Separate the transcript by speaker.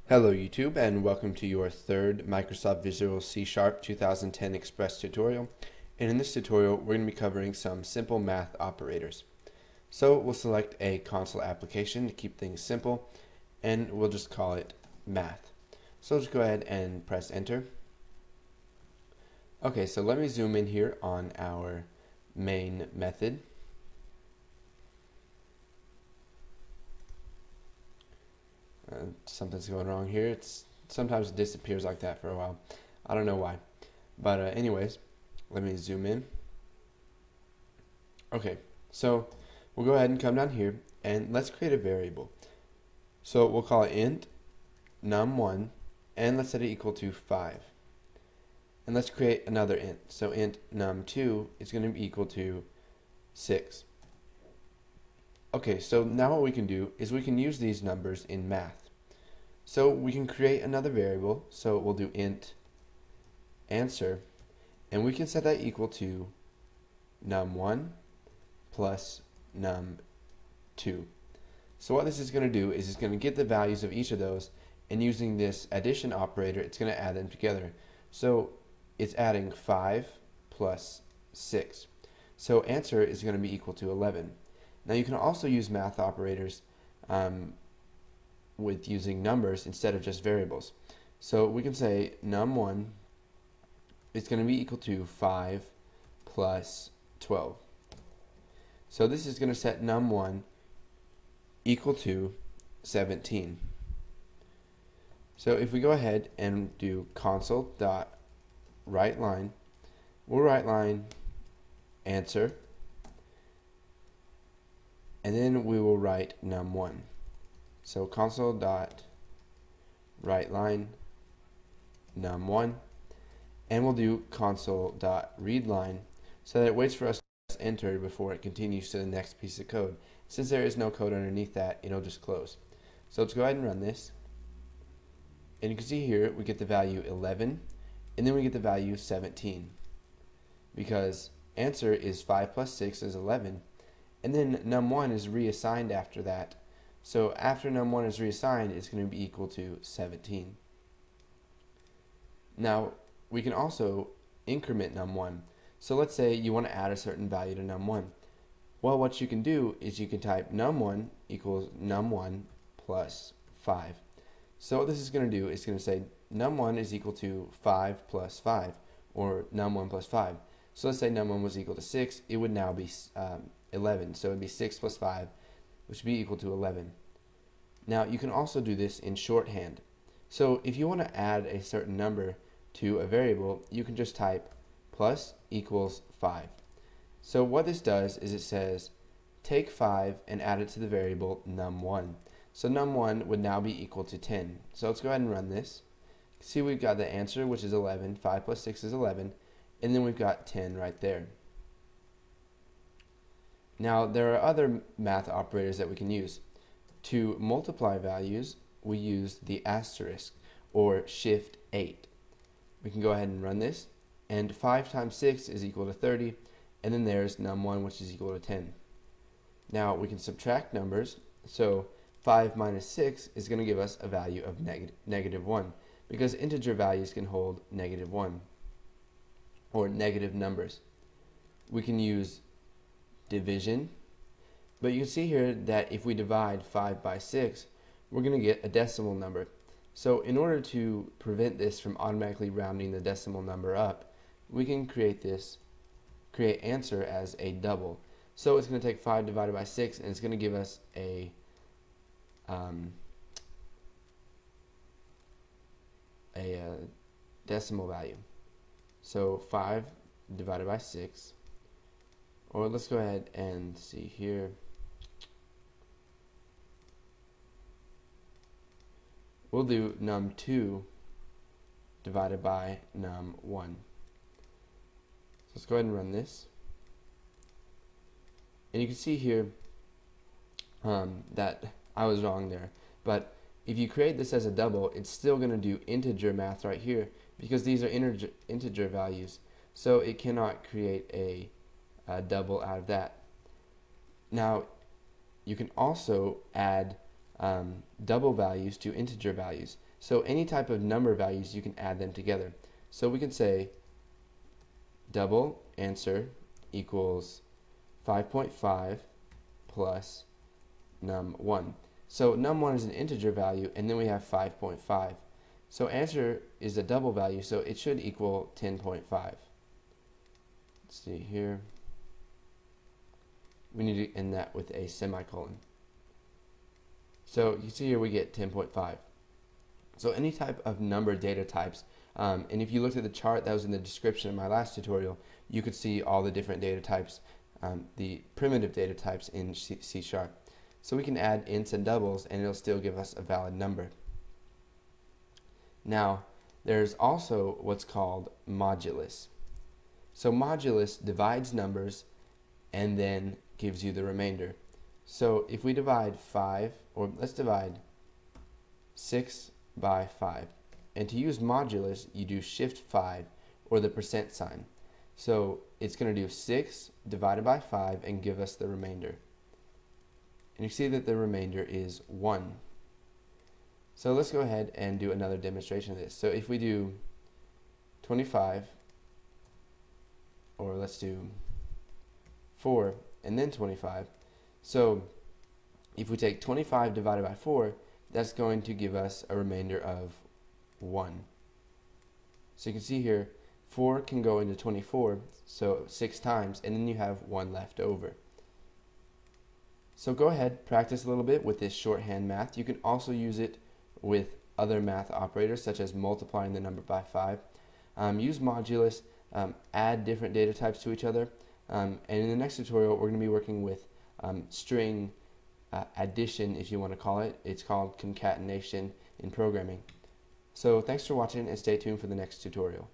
Speaker 1: Hello YouTube and welcome to your third Microsoft Visual C# 2010 Express tutorial. And in this tutorial we're going to be covering some simple math operators. So we'll select a console application to keep things simple and we'll just call it math. So just go ahead and press enter. Okay, so let me zoom in here on our main method. Something's going wrong here. Sometimes it disappears like that for a while. I don't know why. But anyways, let me zoom in. Okay, so we'll go ahead and come down here and let's create a variable. So we'll call it int num1 and let's set it equal to 5. And let's create another int. So int num2 is going to be equal to 6. Okay, so now what we can do is we can use these numbers in math. So we can create another variable, so we'll do int answer, and we can set that equal to num1 plus num2. So what this is going to do is it's going to get the values of each of those, and using this addition operator, it's going to add them together. So it's adding 5 plus 6. So answer is going to be equal to 11. Now you can also use math operators with using numbers instead of just variables. So we can say num1 is going to be equal to 5 plus 12. So this is going to set num1 equal to 17. So if we go ahead and do console.writeLine, we'll write line answer, and then we will write num1. So console.writeLine num1, and we'll do console.readLine so that it waits for us to press enter before it continues to the next piece of code. Since there is no code underneath that, it'll just close. So let's go ahead and run this. And you can see here we get the value 11, and then we get the value 17. Because answer is 5 plus 6 is 11, and then num1 is reassigned after that. So after num1 is reassigned, it's going to be equal to 17. Now, we can also increment num1. So let's say you want to add a certain value to num1. Well, what you can do is you can type num1 equals num1 plus 5. So what this is going to do is going to say num1 is equal to 5 plus 5, or num1 plus 5. So let's say num1 was equal to 6, it would now be 11. So it would be 6 plus 5, which would be equal to 11. Now you can also do this in shorthand. So if you want to add a certain number to a variable, you can just type plus equals 5. So what this does is it says take 5 and add it to the variable num1. So num1 would now be equal to 10. So let's go ahead and run this. See, we've got the answer, which is 11. 5 plus 6 is 11. And then we've got 10 right there. Now there are other math operators that we can use. To multiply values, we use the asterisk or shift 8. We can go ahead and run this, and 5 times 6 is equal to 30, and then there's num1, which is equal to 10. Now we can subtract numbers, so 5 minus 6 is going to give us a value of negative 1, because integer values can hold negative 1, or negative numbers. We can use division, but you can see here that if we divide 5 by 6, we're going to get a decimal number. So in order to prevent this from automatically rounding the decimal number up, we can create answer as a double. So it's going to take 5 divided by 6, and it's going to give us a decimal value. So 5 divided by 6, or let's go ahead and see here. We'll do num2 divided by num1. So let's go ahead and run this. And you can see here that I was wrong there. But if you create this as a double, it's still going to do integer math right here, because these are integer values. So it cannot create a double out of that. Now, you can also add double values to integer values. So any type of number values, you can add them together. So we can say double answer equals 5.5 plus num1. So num1 is an integer value, and then we have 5.5. So answer is a double value, so it should equal 10.5. Let's see here. We need to end that with a semicolon. So you see here we get 10.5. So any type of number data types, and if you looked at the chart that was in the description of my last tutorial, you could see all the different data types, the primitive data types in C#. So we can add ints and doubles, and it'll still give us a valid number. Now, there's also what's called modulus. So modulus divides numbers and then gives you the remainder. So if we divide 5, or let's divide 6 by 5. And to use modulus, you do shift 5 or the percent sign. So it's going to do 6 divided by 5 and give us the remainder. And you see that the remainder is 1. So let's go ahead and do another demonstration of this. So if we do 25, or let's do 4 and then 25. So if we take 25 divided by 4, that's going to give us a remainder of 1. So you can see here, 4 can go into 24, so 6 times, and then you have 1 left over. So go ahead, practice a little bit with this shorthand math. You can also use it with other math operators, such as multiplying the number by 5. Use modulus, add different data types to each other, and in the next tutorial we're going to be working with string addition, if you want to call it. It's called concatenation in programming. So thanks for watching, and stay tuned for the next tutorial.